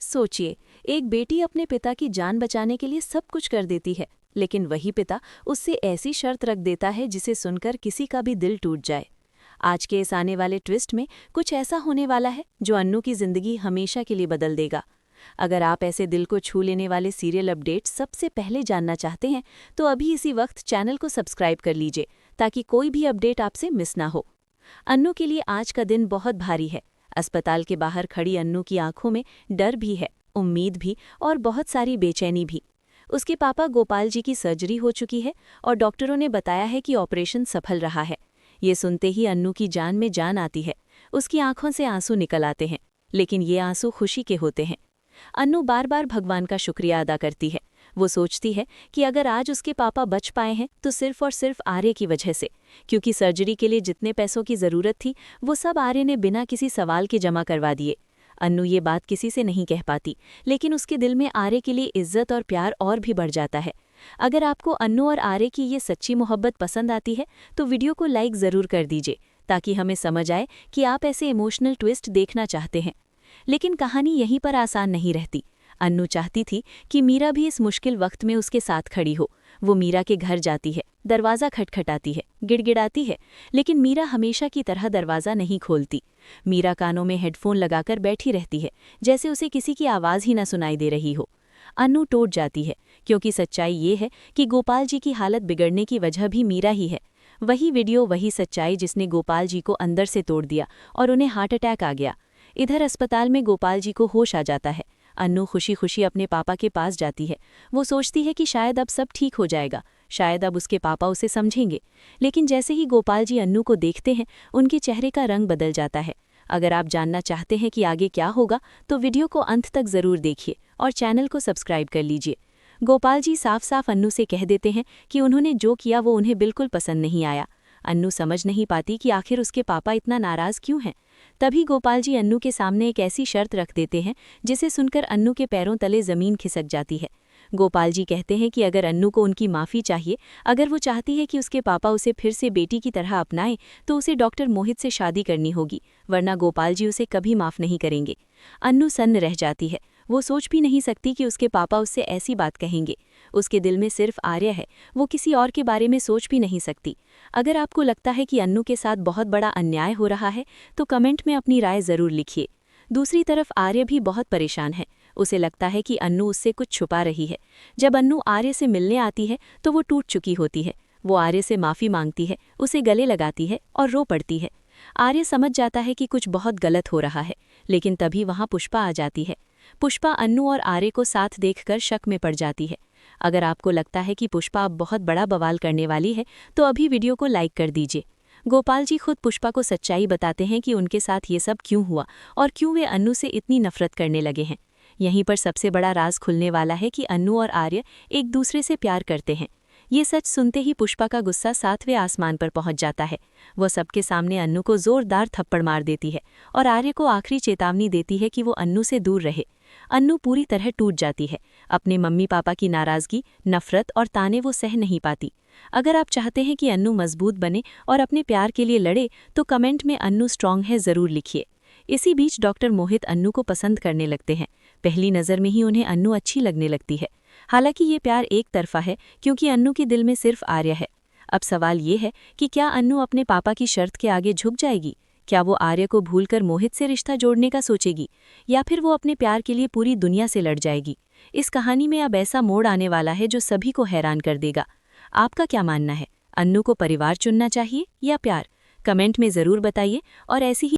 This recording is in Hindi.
सोचिए, एक बेटी अपने पिता की जान बचाने के लिए सब कुछ कर देती है, लेकिन वही पिता उससे ऐसी शर्त रख देता है जिसे सुनकर किसी का भी दिल टूट जाए। आज के इस आने वाले ट्विस्ट में कुछ ऐसा होने वाला है जो अन्नू की जिंदगी हमेशा के लिए बदल देगा। अगर आप ऐसे दिल को छू लेने वाले सीरियल अपडेट्स सबसे पहले जानना चाहते हैं तो अभी इसी वक्त चैनल को सब्सक्राइब कर लीजिए ताकि कोई भी अपडेट आपसे मिस ना हो। अन्नू के लिए आज का दिन बहुत भारी है। अस्पताल के बाहर खड़ी अन्नू की आंखों में डर भी है, उम्मीद भी और बहुत सारी बेचैनी भी। उसके पापा गोपाल जी की सर्जरी हो चुकी है और डॉक्टरों ने बताया है कि ऑपरेशन सफल रहा है। ये सुनते ही अन्नू की जान में जान आती है। उसकी आंखों से आंसू निकल आते हैं, लेकिन ये आंसू खुशी के होते हैं। अन्नू बार बार भगवान का शुक्रिया अदा करती है। वो सोचती है कि अगर आज उसके पापा बच पाए हैं तो सिर्फ और सिर्फ आर्य की वजह से, क्योंकि सर्जरी के लिए जितने पैसों की ज़रूरत थी वो सब आर्य ने बिना किसी सवाल के जमा करवा दिए। अन्नू ये बात किसी से नहीं कह पाती, लेकिन उसके दिल में आर्य के लिए इज्जत और प्यार और भी बढ़ जाता है। अगर आपको अन्नू और आर्य की ये सच्ची मोहब्बत पसंद आती है तो वीडियो को लाइक ज़रूर कर दीजिए ताकि हमें समझ आए कि आप ऐसे इमोशनल ट्विस्ट देखना चाहते हैं। लेकिन कहानी यहीं पर आसान नहीं रहती। अन्नू चाहती थी कि मीरा भी इस मुश्किल वक्त में उसके साथ खड़ी हो। वो मीरा के घर जाती है, दरवाज़ा खटखटाती है, गिड़गिड़ाती है, लेकिन मीरा हमेशा की तरह दरवाज़ा नहीं खोलती। मीरा कानों में हेडफोन लगाकर बैठी रहती है, जैसे उसे किसी की आवाज़ ही न सुनाई दे रही हो। अन्नू टूट जाती है, क्योंकि सच्चाई ये है कि गोपाल जी की हालत बिगड़ने की वजह भी मीरा ही है। वही वीडियो, वही सच्चाई जिसने गोपाल जी को अंदर से तोड़ दिया और उन्हें हार्ट अटैक आ गया। इधर अस्पताल में गोपाल जी को होश आ जाता है। अन्नू खुशी खुशी अपने पापा के पास जाती है। वो सोचती है कि शायद अब सब ठीक हो जाएगा, शायद अब उसके पापा उसे समझेंगे। लेकिन जैसे ही गोपाल जी अन्नू को देखते हैं, उनके चेहरे का रंग बदल जाता है। अगर आप जानना चाहते हैं कि आगे क्या होगा तो वीडियो को अंत तक ज़रूर देखिए और चैनल को सब्सक्राइब कर लीजिए। गोपाल जी साफ साफ अन्नू से कह देते हैं कि उन्होंने जो किया वो उन्हें बिल्कुल पसंद नहीं आया। अन्नू समझ नहीं पाती कि आखिर उसके पापा इतना नाराज़ क्यों हैं। तभी गोपाल जी अन्नू के सामने एक ऐसी शर्त रख देते हैं जिसे सुनकर अन्नू के पैरों तले ज़मीन खिसक जाती है। गोपाल जी कहते हैं कि अगर अन्नू को उनकी माफ़ी चाहिए, अगर वो चाहती है कि उसके पापा उसे फिर से बेटी की तरह अपनाएं, तो उसे डॉक्टर मोहित से शादी करनी होगी, वरना गोपाल जी उसे कभी माफ़ नहीं करेंगे। अन्नू सन्न रह जाती है। वो सोच भी नहीं सकती कि उसके पापा उससे ऐसी बात कहेंगे। उसके दिल में सिर्फ आर्य है, वो किसी और के बारे में सोच भी नहीं सकती। अगर आपको लगता है कि अन्नू के साथ बहुत बड़ा अन्याय हो रहा है तो कमेंट में अपनी राय ज़रूर लिखिए। दूसरी तरफ आर्य भी बहुत परेशान है। उसे लगता है कि अन्नू उससे कुछ छुपा रही है। जब अन्नू आर्य से मिलने आती है तो वो टूट चुकी होती है। वो आर्य से माफ़ी मांगती है, उसे गले लगाती है और रो पड़ती है। आर्य समझ जाता है कि कुछ बहुत गलत हो रहा है, लेकिन तभी वहाँ पुष्पा आ जाती है। पुष्पा अन्नू और आर्य को साथ देखकर शक में पड़ जाती है। अगर आपको लगता है कि पुष्पा अब बहुत बड़ा बवाल करने वाली है तो अभी वीडियो को लाइक कर दीजिए। गोपाल जी खुद पुष्पा को सच्चाई बताते हैं कि उनके साथ ये सब क्यों हुआ और क्यों वे अन्नू से इतनी नफरत करने लगे हैं। यहीं पर सबसे बड़ा राज खुलने वाला है कि अन्नू और आर्य एक दूसरे से प्यार करते हैं। ये सच सुनते ही पुष्पा का गुस्सा 7वें आसमान पर पहुंच जाता है। वो सबके सामने अन्नू को जोरदार थप्पड़ मार देती है और आर्य को आखिरी चेतावनी देती है कि वो अन्नू से दूर रहे। अन्नू पूरी तरह टूट जाती है। अपने मम्मी पापा की नाराज़गी, नफरत और ताने वो सह नहीं पाती। अगर आप चाहते हैं कि अन्नू मजबूत बने और अपने प्यार के लिए लड़े तो कमेंट में अन्नू स्ट्रांग है ज़रूर लिखिए। इसी बीच डॉक्टर मोहित अन्नू को पसंद करने लगते हैं। पहली नज़र में ही उन्हें अन्नू अच्छी लगने लगती है। हालांकि ये प्यार एक तरफा है, क्योंकि अन्नू के दिल में सिर्फ आर्य है। अब सवाल ये है कि क्या अन्नू अपने पापा की शर्त के आगे झुक जाएगी? क्या वो आर्य को भूलकर मोहित से रिश्ता जोड़ने का सोचेगी, या फिर वो अपने प्यार के लिए पूरी दुनिया से लड़ जाएगी? इस कहानी में अब ऐसा मोड़ आने वाला है जो सभी को हैरान कर देगा। आपका क्या मानना है? अन्नू को परिवार चुनना चाहिए या प्यार? कमेंट में ज़रूर बताइए और ऐसी ही